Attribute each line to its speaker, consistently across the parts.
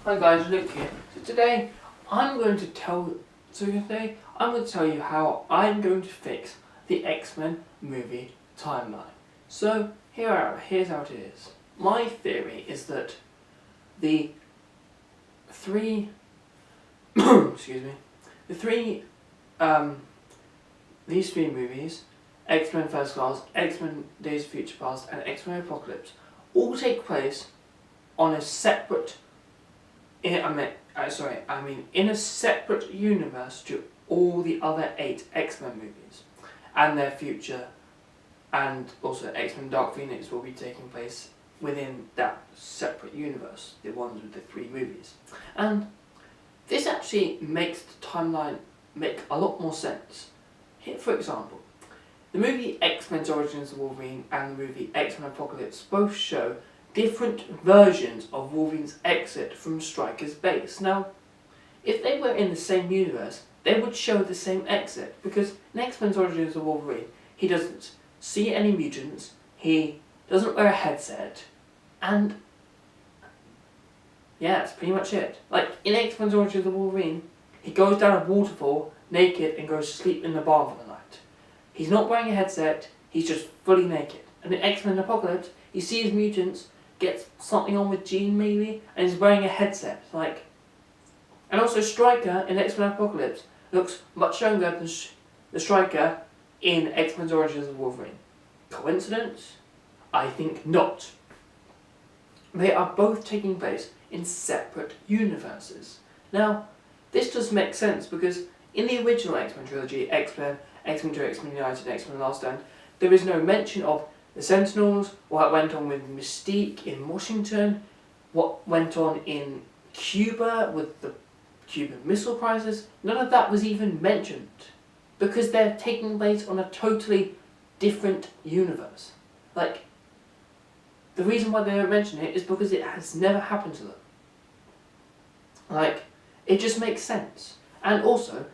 Speaker 1: Hi guys, Luke here. Today I'm going to tell you how I'm going to fix the X-Men movie timeline. So here's how it is. My theory is that the three these three movies, X-Men First Class, X-Men Days of Future Past and X-Men Apocalypse, all take place on a separate in a separate universe to all the other 8 X-Men movies, and their future, and also X-Men Dark Phoenix will be taking place within that separate universe, the ones with the 3 movies. And this actually makes the timeline make a lot more sense. Here, for example, the movie X-Men's Origins of Wolverine and the movie X-Men Apocalypse both show different versions of Wolverine's exit from Stryker's base. Now, if they were in the same universe, they would show the same exit, because in X-Men's Origins of Wolverine, he doesn't see any mutants, he doesn't wear a headset, and yeah, that's pretty much it. Like, in X-Men's Origins of Wolverine, he goes down a waterfall naked and goes to sleep in the bar for the night. He's not wearing a headset, he's just fully naked. And in X-Men Apocalypse, he sees mutants, gets something on with Jean maybe, and is wearing a headset. And also Stryker in X-Men Apocalypse looks much younger than the Stryker in X-Men's Origins of Wolverine. Coincidence? I think not. They are both taking place in separate universes. Now, this does make sense because in the original X-Men trilogy, X-Men, X-Men 2, X-Men United, X-Men Last Stand, there is no mention of the Sentinels, what went on with Mystique in Washington, what went on in Cuba with the Cuban Missile Crisis. None of that was even mentioned because they're taking place on a totally different universe. Like, the reason why they don't mention it is because it has never happened to them. Like, it just makes sense. And also,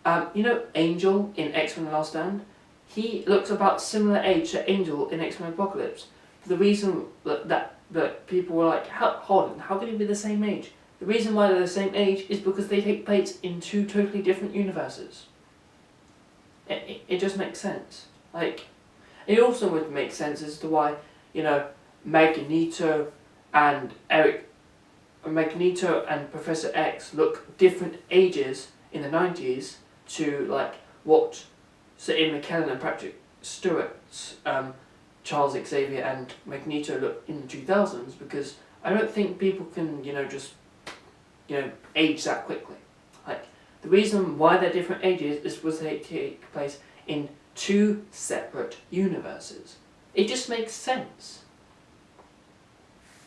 Speaker 1: Angel in X-Men Last Stand, he looks about similar age to Angel in X-Men Apocalypse. The reason that people were like, hold on, how can he be the same age? The reason why they're the same age is because they take place in 2 totally different universes. It just makes sense. Like, it also would make sense as to why, Magneto and Professor X look different ages in the 90s to what Sir Ian McKellen and Patrick Stewart's Charles Xavier and Magneto look in the 2000s, because I don't think people can age that quickly. Like, the reason why they're different ages is because they take place in 2 separate universes. It just makes sense.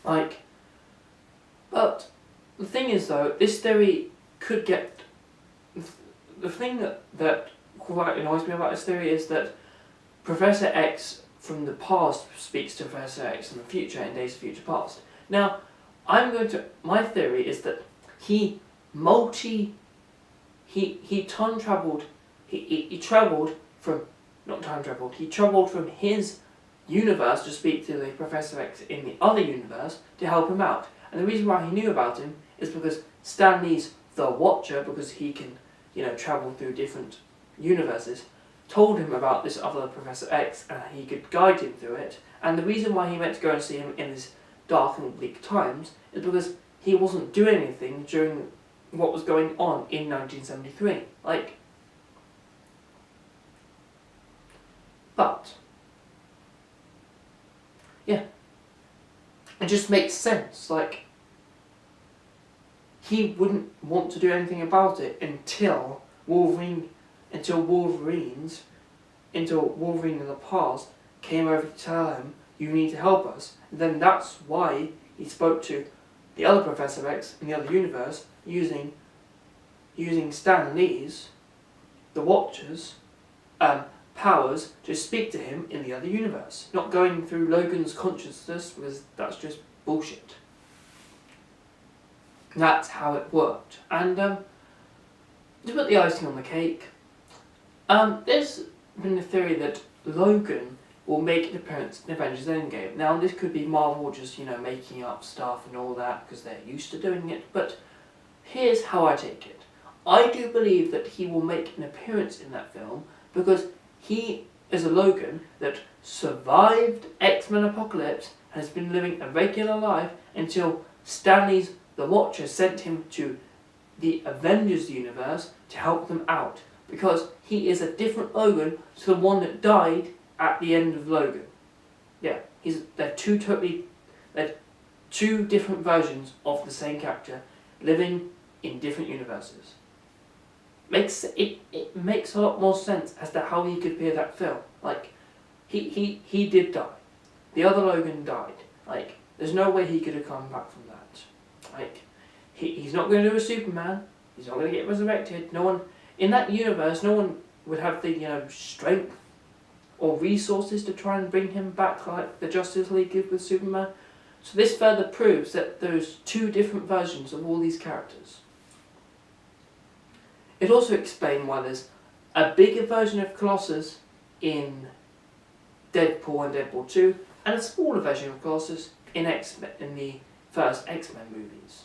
Speaker 1: But the thing is though, this theory could get... The thing that quite annoys me about this theory is that Professor X from the past speaks to Professor X in the future in Days of Future Past. Now, my theory is that he travelled from his universe to speak to the Professor X in the other universe to help him out. And the reason why he knew about him is because Stan Lee's The Watcher, because he can, travel through different universes, told him about this other Professor X and he could guide him through it. And the reason why he went to go and see him in these dark and bleak times is because he wasn't doing anything during what was going on in 1973. But yeah, it just makes sense. He wouldn't want to do anything about it until Wolverine in the past came over to tell him, you need to help us. And then that's why he spoke to the other Professor X in the other universe using Stan Lee's, the Watcher's, powers to speak to him in the other universe. Not going through Logan's consciousness, because that's just bullshit. That's how it worked. And to put the icing on the cake, there's been a theory that Logan will make an appearance in Avengers Endgame. Now, this could be Marvel just, making up stuff and all that because they're used to doing it, but here's how I take it. I do believe that he will make an appearance in that film because he is a Logan that survived X-Men Apocalypse and has been living a regular life until Stanley's The Watcher sent him to the Avengers universe to help them out, because he is a different Logan to the one that died at the end of Logan. Yeah, they're two different versions of the same character living in different universes. It makes a lot more sense as to how he could appear that film. Like, he did die. The other Logan died. Like, there's no way he could have come back from that. Like, he's not going to do a Superman. He's not going to get resurrected. No one in that universe, no one would have the strength or resources to try and bring him back like the Justice League did with Superman. So this further proves that there's two different versions of all these characters. It also explains why there's a bigger version of Colossus in Deadpool and Deadpool 2, and a smaller version of Colossus in the first X-Men movies.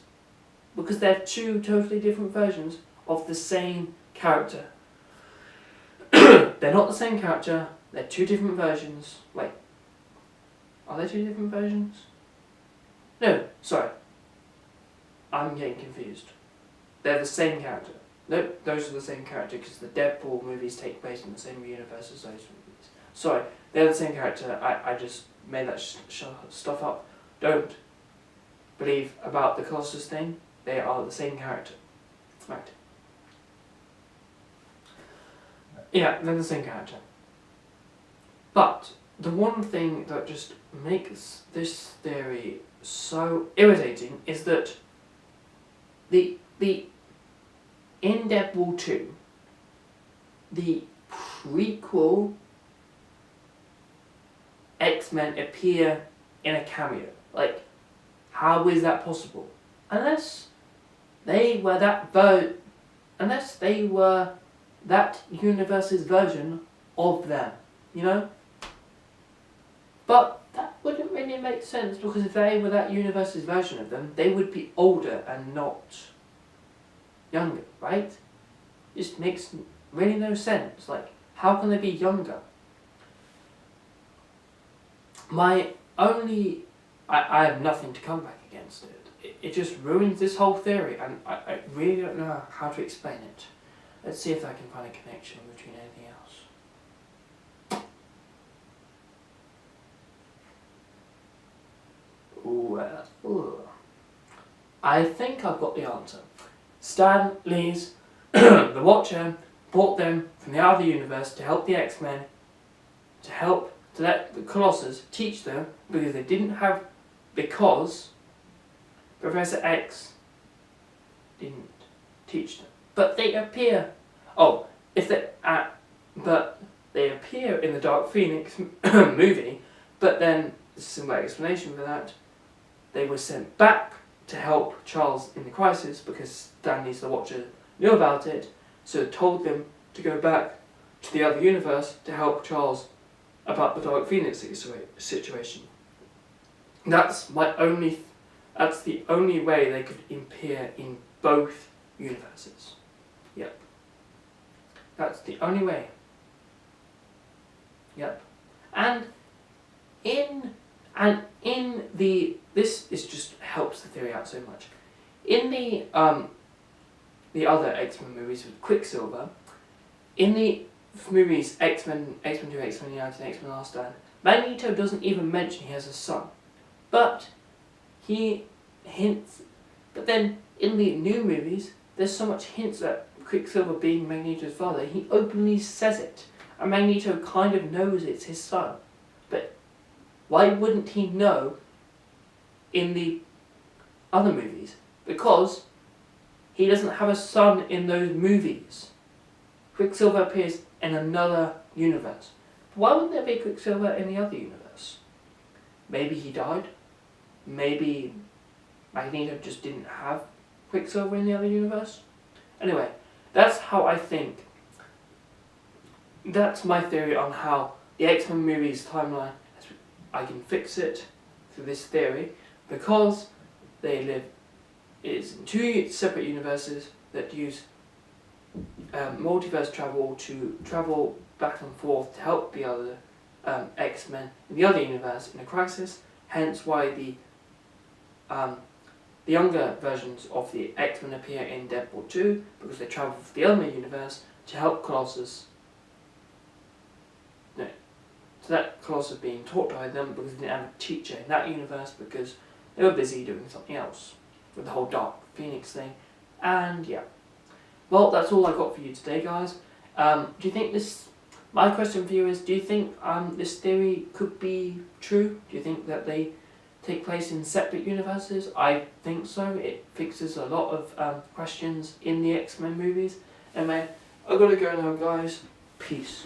Speaker 1: Because they're two totally different versions of the same character. They're not the same character, they're two different versions. Wait, are they two different versions? No, sorry. I'm getting confused. They're the same character. Nope, those are the same character because the Deadpool movies take place in the same universe as those movies. Sorry, they're the same character. I just made that stuff up. Don't believe about the Colossus thing. They are the same character. Right. Yeah, they're the same character. But the one thing that just makes this theory so irritating is that in Deadpool 2, the prequel X-Men appear in a cameo. Like, how is that possible? Unless they were that universe's version of them, But that wouldn't really make sense, because if they were that universe's version of them, they would be older and not younger, right? It just makes really no sense. Like, how can they be younger? I have nothing to come back against it. It just ruins this whole theory, and I really don't know how to explain it. Let's see if I can find a connection between anything else. I think I've got the answer. Stan Lee's The Watcher brought them from the other universe to help the X-Men, to let the Colossus teach them, because Professor X didn't teach them. But they appear. But they appear in the Dark Phoenix movie. But then, this is a simple explanation for that. They were sent back to help Charles in the crisis because Stanley's The Watcher knew about it, so told them to go back to the other universe to help Charles about the Dark Phoenix situation. That's the only way they could appear in both universes. Yep. That's the only way. Yep. And this just helps the theory out so much. In the other X-Men movies with Quicksilver, in the movies X-Men 2, X-Men United, and X-Men Last Stand, Magneto doesn't even mention he has a son. But he hints. But then in the new movies, there's so much hints at Quicksilver being Magneto's father. He openly says it, and Magneto kind of knows it's his son. But why wouldn't he know in the other movies? Because he doesn't have a son in those movies. Quicksilver appears in another universe. Why wouldn't there be Quicksilver in the other universe? Maybe he died. Maybe Magneto just didn't have Quicksilver in the other universe. Anyway, that's how I think. That's my theory on how the X-Men movies timeline, I can fix it through this theory, because they live is in two separate universes that use multiverse travel to travel back and forth to help the other X-Men in the other universe in a crisis. Hence why the younger versions of the X-Men appear in Deadpool 2, because they travel from the other universe to help Colossus. No, so that Colossus being taught by them because they didn't have a teacher in that universe because they were busy doing something else with the whole Dark Phoenix thing. And yeah. Well, that's all I got for you today, guys. Do you think this... My question for you is, do you think this theory could be true? Do you think that they take place in separate universes? I think so. It fixes a lot of questions in the X-Men movies. Anyway, I've got to go now, guys. Peace.